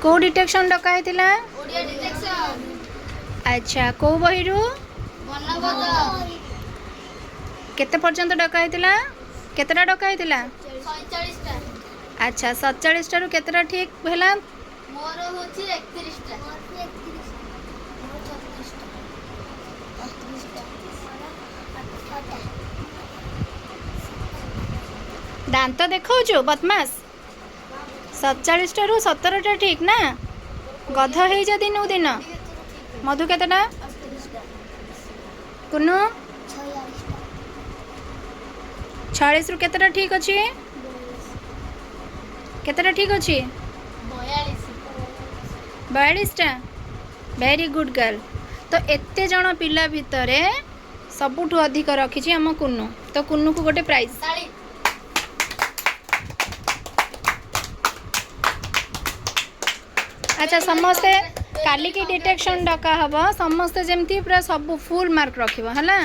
को detection डका हेतिला? Odia detection. अच्छा को बही रु वर्णबोध केते पर्यंत डका हेतिला? केतेटा डका हेतिला? 47 टा। अच्छा 47 टारू केतेटा ठीक भेला? मोर होची 31 टा। दांत देखौ बदमाश 47 टारू 17 टा ठीक ना? गध हे जा दिनू दिन मधु केतेटा? कुनु 46 रु केतेटा ठीक अछि? केतेटा ठीक अछि? 42 टा। Very good girl. तो एते जण पिला भितरे सबुठु अधिक रखिछि हम कुन्नू। तो कुन्नू को गोटे प्राइज। अच्छा समस्ते काली की डिटेक्शन डका हबो समस्ते जेमती पूरा सब फुल मार्क रखिबो हला।